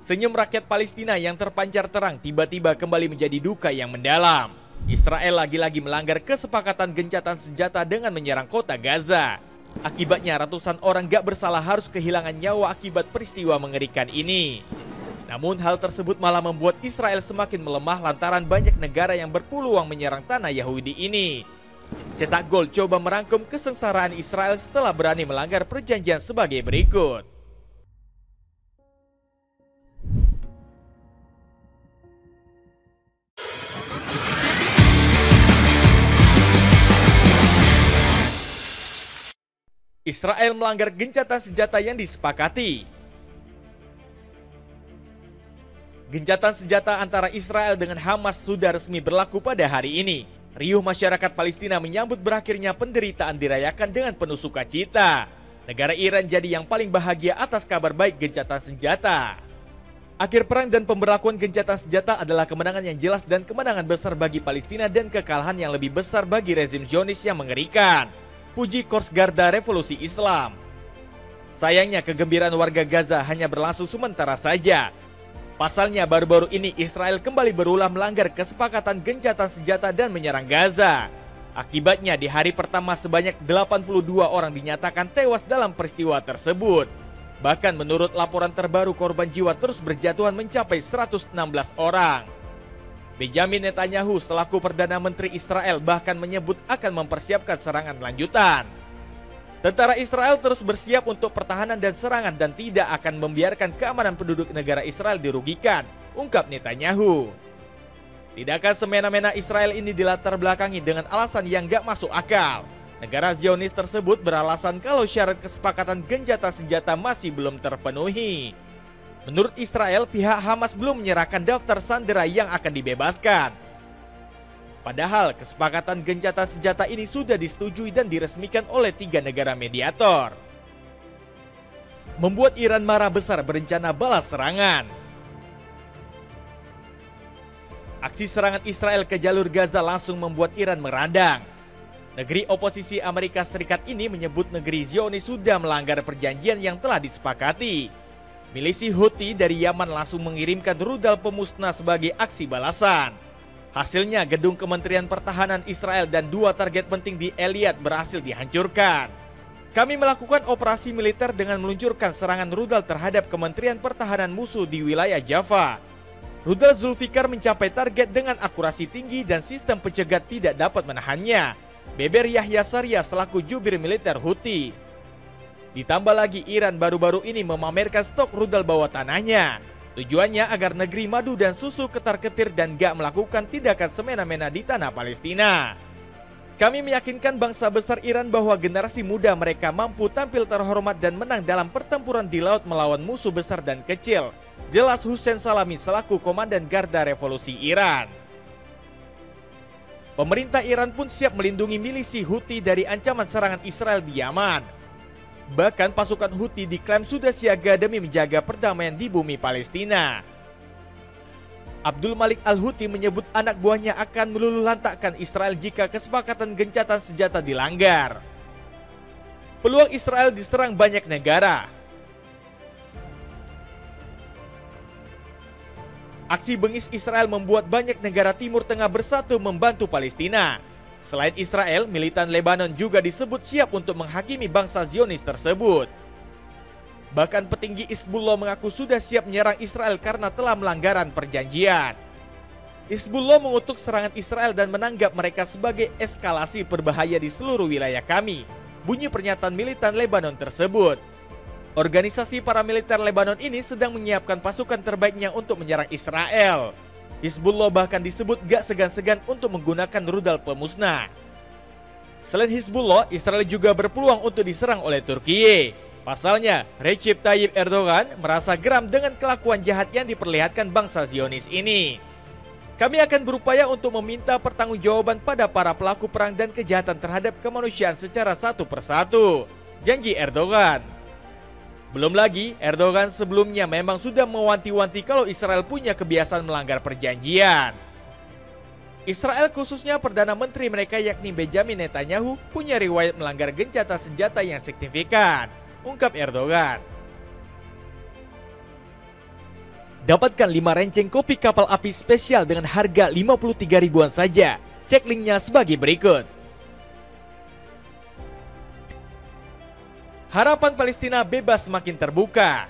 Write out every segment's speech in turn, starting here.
Senyum rakyat Palestina yang terpancar terang tiba-tiba kembali menjadi duka yang mendalam. Israel lagi-lagi melanggar kesepakatan gencatan senjata dengan menyerang kota Gaza. Akibatnya ratusan orang gak bersalah harus kehilangan nyawa akibat peristiwa mengerikan ini. Namun hal tersebut malah membuat Israel semakin melemah lantaran banyak negara yang berpeluang menyerang tanah Yahudi ini. Cetak Gol coba merangkum kesengsaraan Israel setelah berani melanggar perjanjian sebagai berikut. Israel melanggar gencatan senjata yang disepakati. Gencatan senjata antara Israel dengan Hamas sudah resmi berlaku pada hari ini. Riuh masyarakat Palestina menyambut berakhirnya penderitaan dirayakan dengan penuh sukacita. Negara Iran jadi yang paling bahagia atas kabar baik gencatan senjata. Akhir perang dan pemberlakuan gencatan senjata adalah kemenangan yang jelas dan kemenangan besar bagi Palestina dan kekalahan yang lebih besar bagi rezim Zionis yang mengerikan. Puji Korps Garda Revolusi Islam. Sayangnya kegembiraan warga Gaza hanya berlangsung sementara saja. Pasalnya baru-baru ini Israel kembali berulah melanggar kesepakatan gencatan senjata dan menyerang Gaza. Akibatnya di hari pertama sebanyak 82 orang dinyatakan tewas dalam peristiwa tersebut. Bahkan menurut laporan terbaru korban jiwa terus berjatuhan mencapai 116 orang. Benjamin Netanyahu selaku Perdana Menteri Israel bahkan menyebut akan mempersiapkan serangan lanjutan. Tentara Israel terus bersiap untuk pertahanan dan serangan dan tidak akan membiarkan keamanan penduduk negara Israel dirugikan, ungkap Netanyahu. Tidak akan semena-mena Israel ini dilatar belakangi dengan alasan yang gak masuk akal. Negara Zionis tersebut beralasan kalau syarat kesepakatan gencatan senjata masih belum terpenuhi. Menurut Israel, pihak Hamas belum menyerahkan daftar sandera yang akan dibebaskan. Padahal kesepakatan gencatan senjata ini sudah disetujui dan diresmikan oleh 3 negara mediator. Membuat Iran marah besar berencana balas serangan. Aksi serangan Israel ke jalur Gaza langsung membuat Iran meradang. Negeri oposisi Amerika Serikat ini menyebut negeri Zionis sudah melanggar perjanjian yang telah disepakati. Milisi Houthi dari Yaman langsung mengirimkan rudal pemusnah sebagai aksi balasan. Hasilnya gedung Kementerian Pertahanan Israel dan 2 target penting di Eilat berhasil dihancurkan. Kami melakukan operasi militer dengan meluncurkan serangan rudal terhadap Kementerian Pertahanan musuh di wilayah Jaffa. Rudal Zulfikar mencapai target dengan akurasi tinggi dan sistem pencegat tidak dapat menahannya, beber Yahya Sharia selaku jubir militer Houthi. Ditambah lagi Iran baru-baru ini memamerkan stok rudal bawah tanahnya. Tujuannya agar negeri madu dan susu ketar-ketir dan gak melakukan tindakan semena-mena di tanah Palestina. Kami meyakinkan bangsa besar Iran bahwa generasi muda mereka mampu tampil terhormat dan menang dalam pertempuran di laut melawan musuh besar dan kecil. Jelas Hussein Salami selaku Komandan Garda Revolusi Iran. Pemerintah Iran pun siap melindungi milisi Houthi dari ancaman serangan Israel di Yaman. Bahkan pasukan Houthi diklaim sudah siaga demi menjaga perdamaian di bumi Palestina. Abdul Malik Al-Houthi menyebut anak buahnya akan meluluhlantakkan Israel jika kesepakatan gencatan senjata dilanggar. Peluang Israel diserang banyak negara. Aksi bengis Israel membuat banyak negara Timur Tengah bersatu membantu Palestina. Selain Israel, militan Lebanon juga disebut siap untuk menghakimi bangsa Zionis tersebut. Bahkan petinggi Hizbullah mengaku sudah siap menyerang Israel karena telah melanggaran perjanjian. Hizbullah mengutuk serangan Israel dan menanggap mereka sebagai eskalasi berbahaya di seluruh wilayah kami, bunyi pernyataan militan Lebanon tersebut. Organisasi paramiliter Lebanon ini sedang menyiapkan pasukan terbaiknya untuk menyerang Israel. Hizbullah bahkan disebut gak segan-segan untuk menggunakan rudal pemusnah. Selain Hizbullah, Israel juga berpeluang untuk diserang oleh Turki. Pasalnya, Recep Tayyip Erdogan merasa geram dengan kelakuan jahat yang diperlihatkan bangsa Zionis ini. Kami akan berupaya untuk meminta pertanggungjawaban pada para pelaku perang dan kejahatan terhadap kemanusiaan secara satu persatu, janji Erdogan. Belum lagi, Erdogan sebelumnya memang sudah mewanti-wanti kalau Israel punya kebiasaan melanggar perjanjian. Israel khususnya Perdana Menteri mereka yakni Benjamin Netanyahu punya riwayat melanggar gencatan senjata yang signifikan, ungkap Erdogan. Dapatkan 5 renceng kopi kapal api spesial dengan harga 53 ribuan saja. Cek linknya sebagai berikut. Harapan Palestina bebas semakin terbuka.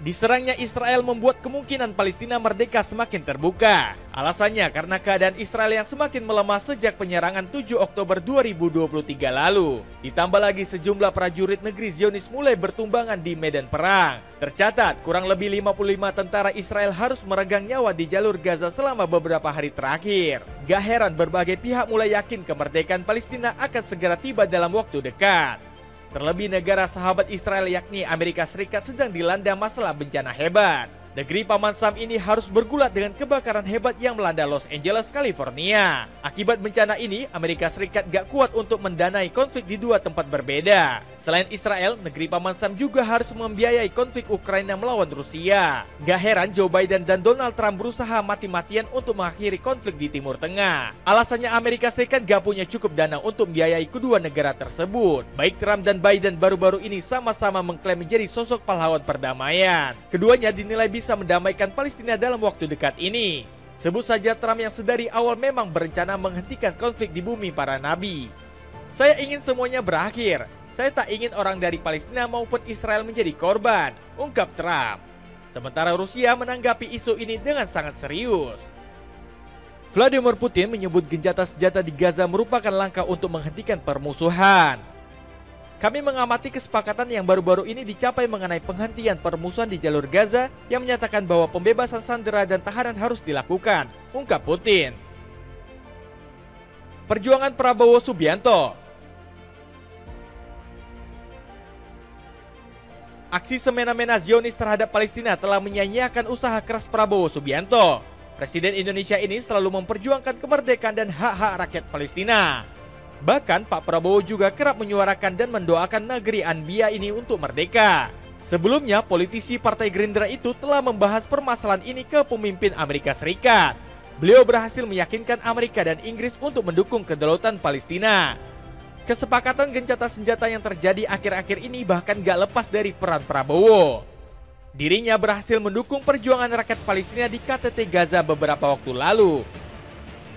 Diserangnya Israel membuat kemungkinan Palestina merdeka semakin terbuka. Alasannya karena keadaan Israel yang semakin melemah sejak penyerangan 7 Oktober 2023 lalu. Ditambah lagi sejumlah prajurit negeri Zionis mulai bertumbangan di medan perang. Tercatat kurang lebih 55 tentara Israel harus meregang nyawa di jalur Gaza selama beberapa hari terakhir. Gak heran berbagai pihak mulai yakin kemerdekaan Palestina akan segera tiba dalam waktu dekat. Terlebih negara sahabat Israel yakni Amerika Serikat sedang dilanda masalah bencana hebat. Negeri Paman Sam ini harus bergulat dengan kebakaran hebat yang melanda Los Angeles, California. Akibat bencana ini, Amerika Serikat gak kuat untuk mendanai konflik di dua tempat berbeda. Selain Israel, negeri Paman Sam juga harus membiayai konflik Ukraina melawan Rusia. Gak heran Joe Biden dan Donald Trump berusaha mati-matian untuk mengakhiri konflik di Timur Tengah. Alasannya Amerika Serikat gak punya cukup dana untuk membiayai kedua negara tersebut. Baik Trump dan Biden baru-baru ini sama-sama mengklaim menjadi sosok pahlawan perdamaian. Keduanya dinilai bisa mendamaikan Palestina dalam waktu dekat ini. Sebut saja Trump yang sedari awal memang berencana menghentikan konflik di bumi para nabi. Saya ingin semuanya berakhir. Saya tak ingin orang dari Palestina maupun Israel menjadi korban, ungkap Trump. Sementara Rusia menanggapi isu ini dengan sangat serius. Vladimir Putin menyebut gencatan senjata di Gaza merupakan langkah untuk menghentikan permusuhan. Kami mengamati kesepakatan yang baru-baru ini dicapai mengenai penghentian permusuhan di jalur Gaza yang menyatakan bahwa pembebasan sandera dan tahanan harus dilakukan, ungkap Putin. Perjuangan Prabowo Subianto. Aksi semena-mena Zionis terhadap Palestina telah menyia-nyiakan usaha keras Prabowo Subianto. Presiden Indonesia ini selalu memperjuangkan kemerdekaan dan hak-hak rakyat Palestina. Bahkan Pak Prabowo juga kerap menyuarakan dan mendoakan negeri Anbiya ini untuk merdeka. Sebelumnya, politisi Partai Gerindra itu telah membahas permasalahan ini ke pemimpin Amerika Serikat. Beliau berhasil meyakinkan Amerika dan Inggris untuk mendukung kedaulatan Palestina. Kesepakatan gencatan senjata yang terjadi akhir-akhir ini bahkan gak lepas dari peran Prabowo. Dirinya berhasil mendukung perjuangan rakyat Palestina di KTT Gaza beberapa waktu lalu.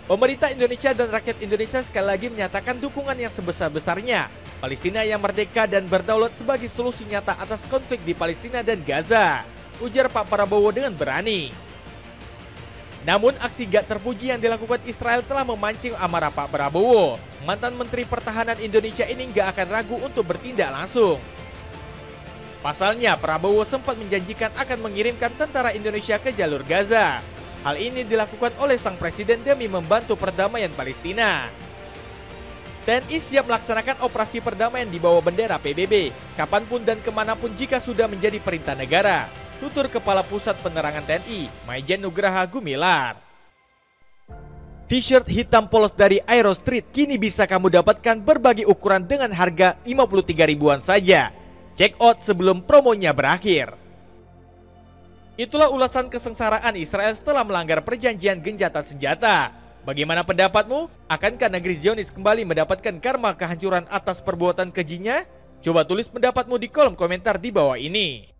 Pemerintah Indonesia dan rakyat Indonesia sekali lagi menyatakan dukungan yang sebesar-besarnya Palestina yang merdeka dan berdaulat sebagai solusi nyata atas konflik di Palestina dan Gaza, ujar Pak Prabowo dengan berani. Namun aksi gak terpuji yang dilakukan Israel telah memancing amarah Pak Prabowo. Mantan Menteri Pertahanan Indonesia ini gak akan ragu untuk bertindak langsung. Pasalnya Prabowo sempat menjanjikan akan mengirimkan tentara Indonesia ke jalur Gaza. Hal ini dilakukan oleh sang presiden demi membantu perdamaian Palestina. TNI siap melaksanakan operasi perdamaian di bawah bendera PBB, kapanpun dan kemanapun jika sudah menjadi perintah negara, tutur Kepala Pusat Penerangan TNI, Maijen Nugraha Gumilar. T-shirt hitam polos dari Aero Street kini bisa kamu dapatkan berbagai ukuran dengan harga 53 ribuan saja. Check out sebelum promonya berakhir. Itulah ulasan kesengsaraan Israel setelah melanggar perjanjian gencatan senjata. Bagaimana pendapatmu? Akankah negeri Zionis kembali mendapatkan karma kehancuran atas perbuatan kejinya? Coba tulis pendapatmu di kolom komentar di bawah ini.